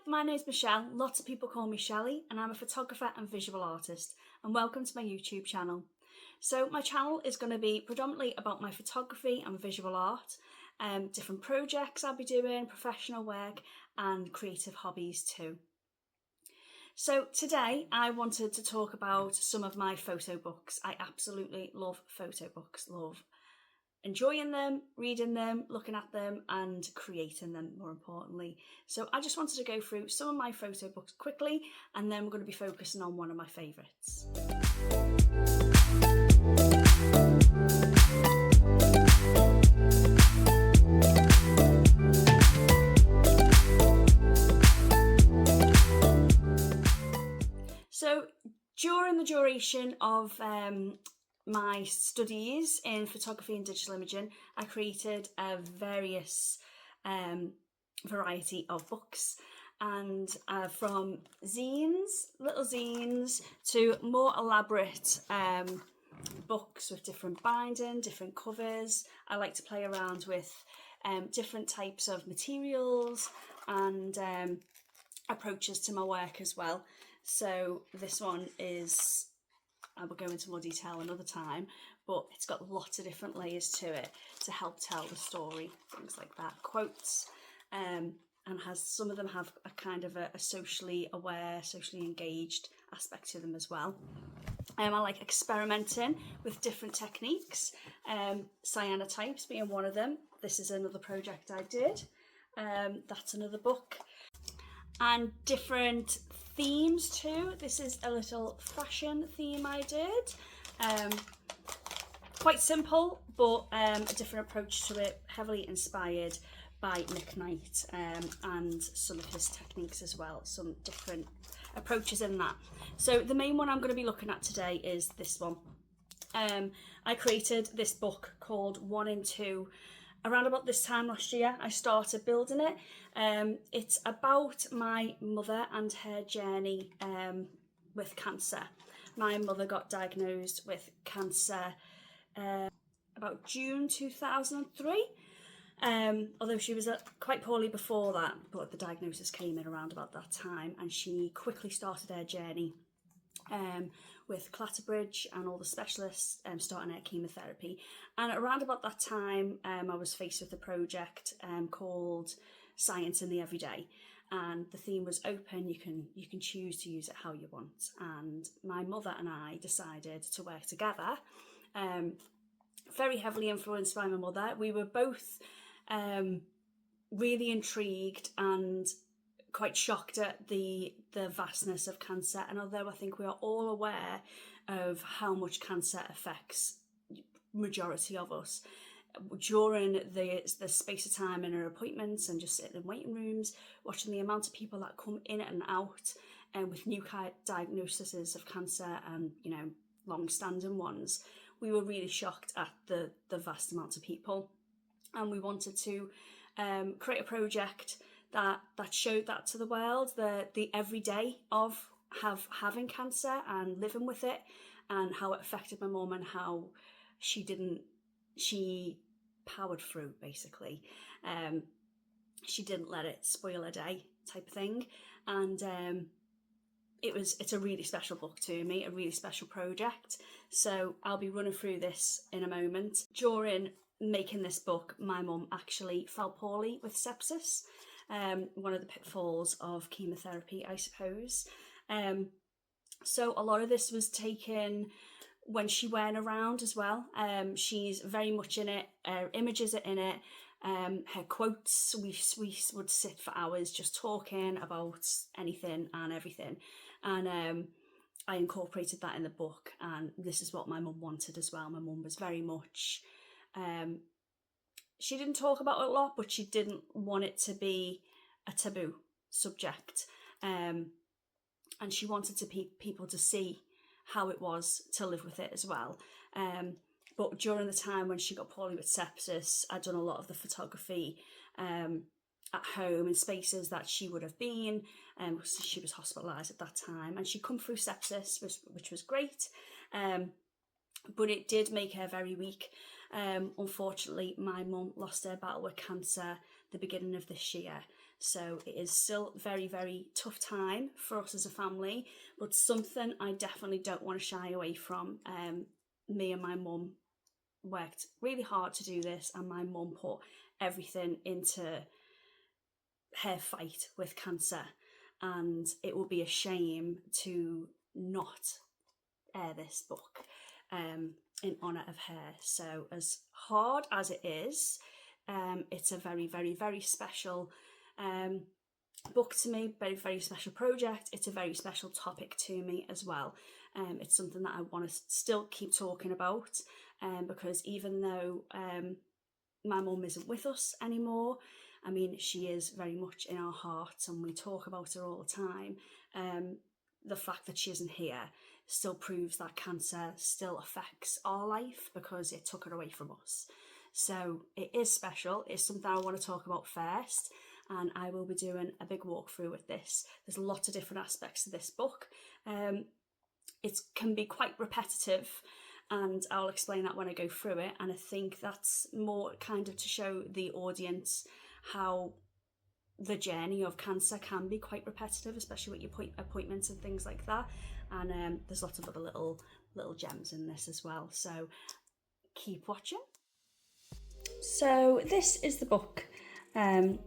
my name's Michelle. Lots of people call me Shelley, and I'm a photographer and visual artist, and welcome to my YouTube channel. So my channel is going to be predominantly about my photography and visual art, different projects I'll be doing, professional work and creative hobbies too. So today I wanted to talk about some of my photo books. I absolutely love photo books, love enjoying them, reading them, looking at them and creating them more importantly. So I just wanted to go through some of my photo books quickly, and then we're going to be focusing on one of my favourites. So during the duration of my studies in photography and digital imaging, I created a variety of books, and from little zines to more elaborate books with different binding, different covers. I like to play around with different types of materials and approaches to my work as well. So this one is, I will go into more detail another time, but it's got lots of different layers to it to help tell the story, things like that. Quotes, and some of them have a kind of a socially aware, socially engaged aspect to them as well. I like experimenting with different techniques, cyanotypes being one of them. This is another project I did. That's another book. And different themes too. This is a little fashion theme I did. Quite simple, but a different approach to it, heavily inspired by Nick Knight and some of his techniques as well, some different approaches in that. So the main one I'm going to be looking at today is this one. I created this book called 1 in 2. Around about this time last year, I started building it. It's about my mother and her journey with cancer. My mother got diagnosed with cancer about June 2003. Although she was quite poorly before that, but the diagnosis came in around about that time, and she quickly started her journey with Clatterbridge and all the specialists starting her chemotherapy. And around about that time, I was faced with a project called Science in the Everyday, and the theme was open. You can choose to use it how you want. And my mother and I decided to work together. Very heavily influenced by my mother. We were both really intrigued and quite shocked at the vastness of cancer, and although I think we are all aware of how much cancer affects majority of us, during the space of time in our appointments and just sitting in waiting rooms, watching the amount of people that come in and out and with new diagnoses of cancer and long-standing ones, we were really shocked at the vast amount of people, and we wanted to create a project that showed that to the world, the everyday of having cancer and living with it, and how it affected my mum and how she powered through basically. She didn't let it spoil her day type of thing, and it's a really special book to me, a really special project. So I'll be running through this in a moment. During making this book, my mum actually fell poorly with sepsis. One of the pitfalls of chemotherapy, I suppose. So a lot of this was taken when she weren't around as well. She's very much in it. Her images are in it. Her quotes, we would sit for hours just talking about anything and everything. And I incorporated that in the book, and this is what my mum wanted as well. My mum was very much... she didn't talk about it a lot, but she didn't want it to be a taboo subject. And she wanted people to see how it was to live with it as well. But during the time when she got poorly with sepsis, I'd done a lot of the photography at home in spaces that she would have been. She was hospitalised at that time, and she'd come through sepsis, which was great. But it did make her very weak. Unfortunately, my mum lost her battle with cancer the beginning of this year. So it is still very, very tough time for us as a family, but something I definitely don't want to shy away from. Me and my mum worked really hard to do this, and my mum put everything into her fight with cancer, and it would be a shame to not air this book in honour of her. So as hard as it is, it's a very, very, very special book to me, very, very special project. It's a very special topic to me as well. It's something that I want to still keep talking about, because even though my mum isn't with us anymore, I mean, she is very much in our hearts and we talk about her all the time. The fact that she isn't here still proves that cancer still affects our life because it took her away from us. So it is special. It's something I want to talk about first, and I will be doing a big walkthrough with this. There's lots of different aspects to this book. It can be quite repetitive, and I'll explain that when I go through it. And I think that's more kind of to show the audience how the journey of cancer can be quite repetitive, especially with your appointments and things like that. And there's lots of other little gems in this as well. So keep watching. So this is the book, 1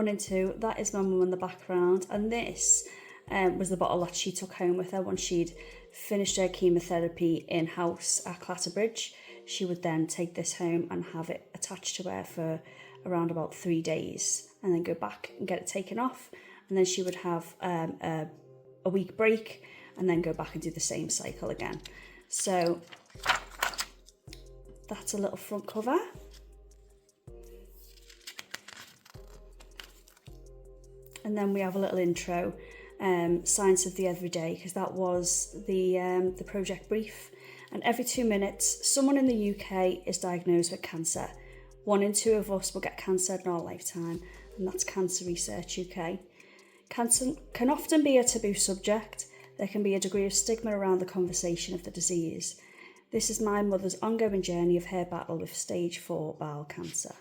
and 2. That is my mum in the background, and this was the bottle that she took home with her once she'd finished her chemotherapy in-house at Clatterbridge. She would then take this home and have it attached to her for around about 3 days, and then go back and get it taken off, and then she would have a week break and then go back and do the same cycle again. So that's a little front cover. And then we have a little intro, Science of the Everyday, because that was the project brief. And every 2 minutes, someone in the UK is diagnosed with cancer. 1 in 2 of us will get cancer in our lifetime, and that's Cancer Research UK. Cancer can often be a taboo subject. There can be a degree of stigma around the conversation of the disease. This is my mother's ongoing journey of her battle with stage 4 bowel cancer.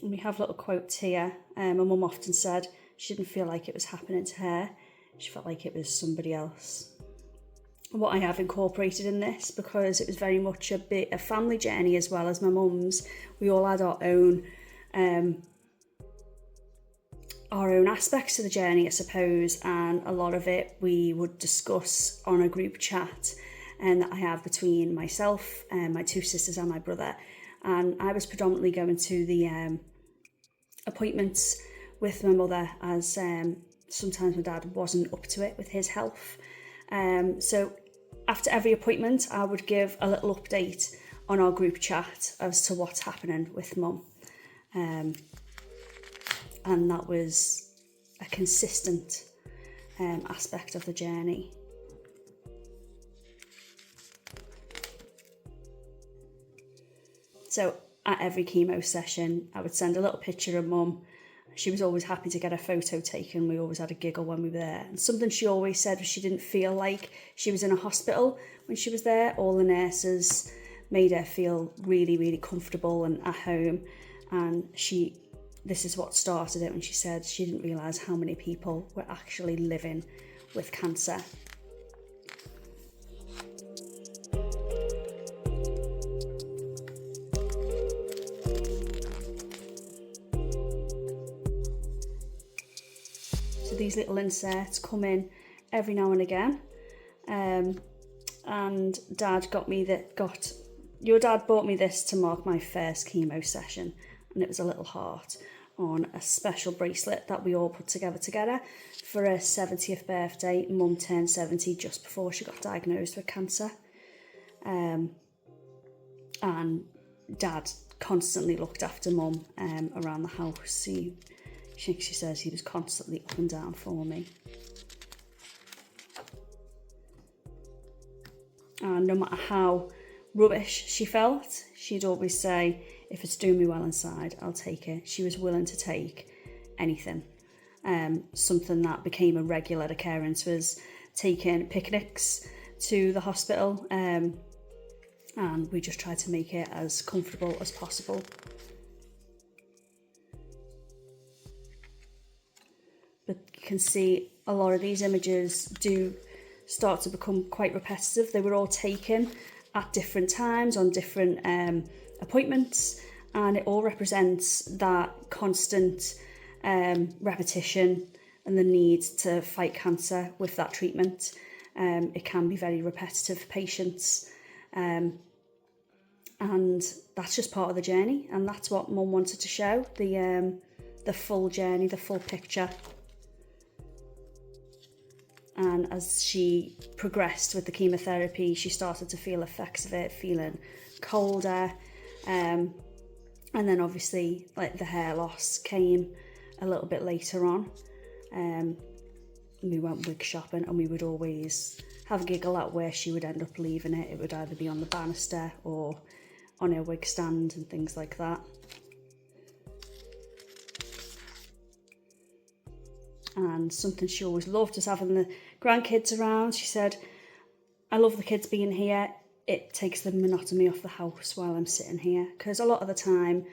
And we have little quotes here. My mum often said she didn't feel like it was happening to her. She felt like it was somebody else. What I have incorporated in this, because it was very much a family journey as well as my mum's. We all had our own aspects to the journey, I suppose, and a lot of it we would discuss on a group chat that I have between myself and my 2 sisters and my brother. And I was predominantly going to the appointments with my mother, as sometimes my dad wasn't up to it with his health. So after every appointment, I would give a little update on our group chat as to what's happening with mum. And that was a consistent aspect of the journey. So at every chemo session, I would send a little picture of mum. She was always happy to get a photo taken. We always had a giggle when we were there. And something she always said was she didn't feel like she was in a hospital when she was there. All the nurses made her feel really, really comfortable and at home. And this is what started it when she said she didn't realise how many people were actually living with cancer. These little inserts come in every now and again, and Dad your dad bought me this to mark my first chemo session, and it was a little heart on a special bracelet that we all put together for her 70th birthday. Mum turned 70 just before she got diagnosed with cancer, and Dad constantly looked after Mum around the house. She says he was constantly up and down for me. And no matter how rubbish she felt, she'd always say, if it's doing me well inside, I'll take it. She was willing to take anything. Something that became a regular occurrence was taking picnics to the hospital, and we just tried to make it as comfortable as possible. can see a lot of these images do start to become quite repetitive. They were all taken at different times on different appointments, and it all represents that constant repetition and the need to fight cancer with that treatment. It can be very repetitive for patients, and that's just part of the journey, and that's what Mum wanted to show, the full journey, the full picture. And as she progressed with the chemotherapy, she started to feel effects of it, feeling colder, and then obviously like the hair loss came a little bit later on. We went wig shopping, and we would always have a giggle at where she would end up leaving it. It would either be on the banister or on her wig stand and things like that. And something she always loved was having the grandkids around. She said, I love the kids being here. It takes the monotony off the house while I'm sitting here. Because a lot of the time,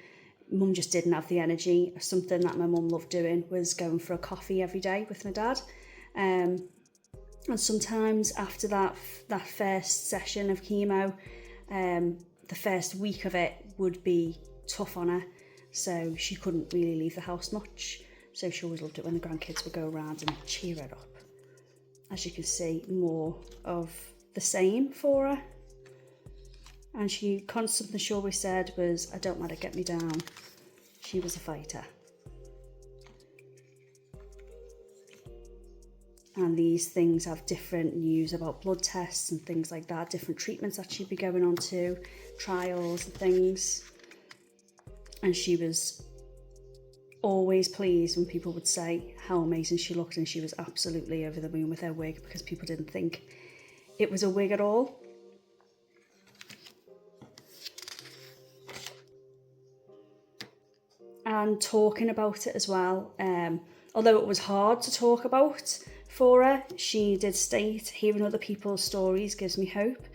Mum just didn't have the energy. Something that my mum loved doing was going for a coffee every day with my dad. And sometimes after that first session of chemo, the first week of it would be tough on her. So she couldn't really leave the house much. So she always loved it when the grandkids would go around and cheer her up. As you can see, more of the same for her. And something she always said was, I don't let it get me down. She was a fighter. And these things have different news about blood tests and things like that, different treatments that she'd be going on to, trials and things. And she was always pleased when people would say how amazing she looked, and she was absolutely over the moon with her wig because people didn't think it was a wig at all. And talking about it as well, although it was hard to talk about for her, she did state, hearing other people's stories gives me hope.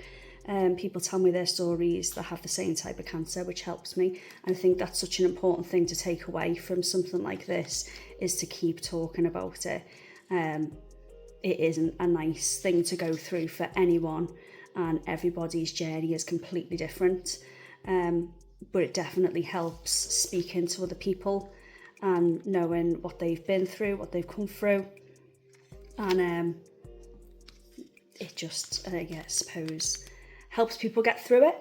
People tell me their stories that have the same type of cancer, which helps me. And I think that's such an important thing to take away from something like this, is to keep talking about it. It isn't a nice thing to go through for anyone, and everybody's journey is completely different. But it definitely helps speaking to other people and knowing what they've been through, what they've come through. And it just, I suppose, helps people get through it.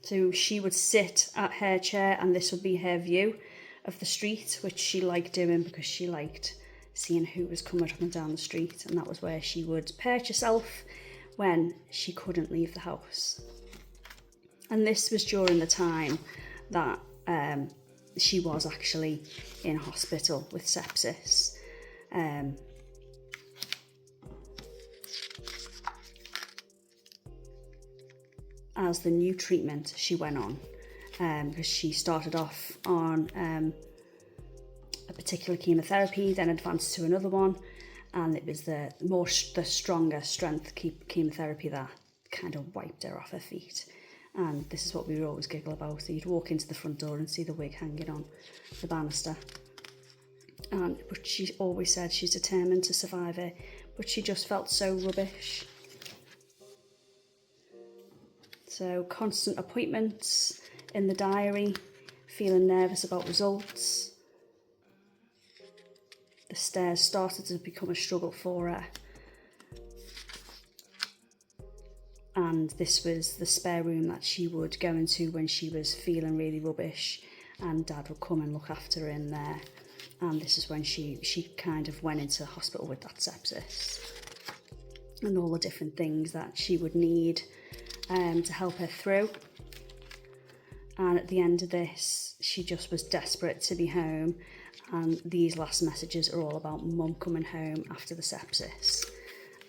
So she would sit at her chair, and this would be her view of the street, which she liked doing because she liked seeing who was coming up and down the street, and that was where she would perch herself when she couldn't leave the house. And this was during the time that she was actually in hospital with sepsis. As the new treatment she went on, because she started off on a particular chemotherapy, then advanced to another one, and it was the stronger strength chemotherapy that kind of wiped her off her feet. And this is what we would always giggle about. So you'd walk into the front door and see the wig hanging on the banister. But she always said she's determined to survive it, but she just felt so rubbish. So constant appointments in the diary, feeling nervous about results. The stairs started to become a struggle for her. And this was the spare room that she would go into when she was feeling really rubbish, and Dad would come and look after her in there. And this is when she kind of went into hospital with that sepsis and all the different things that she would need to help her through. And at the end of this, she just was desperate to be home. And these last messages are all about Mum coming home after the sepsis,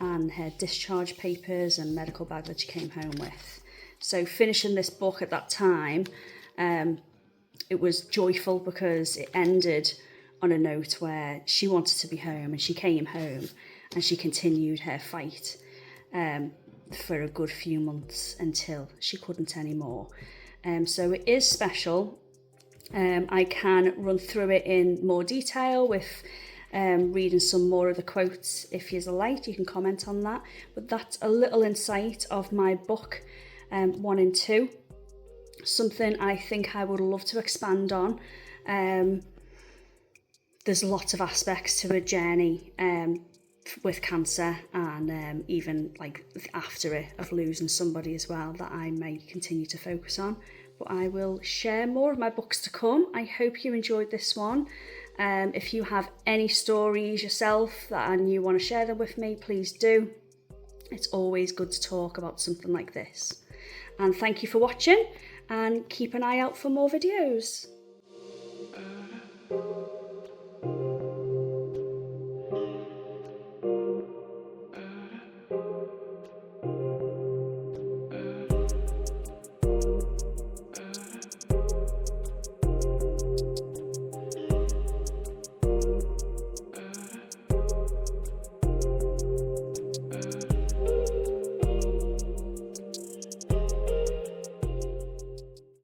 and her discharge papers and medical bag that she came home with. So finishing this book at that time, it was joyful because it ended on a note where she wanted to be home, and she came home, and she continued her fight for a good few months until she couldn't anymore. So it is special, I can run through it in more detail with reading some more of the quotes. If you're like, you can comment on that. But that's a little insight of my book 1 and 2. Something I think I would love to expand on. There's lots of aspects to a journey with cancer, and even like after it, of losing somebody as well, that I may continue to focus on. But I will share more of my books to come. I hope you enjoyed this one. If you have any stories yourself and you want to share them with me, please do. It's always good to talk about something like this. And thank you for watching, and keep an eye out for more videos.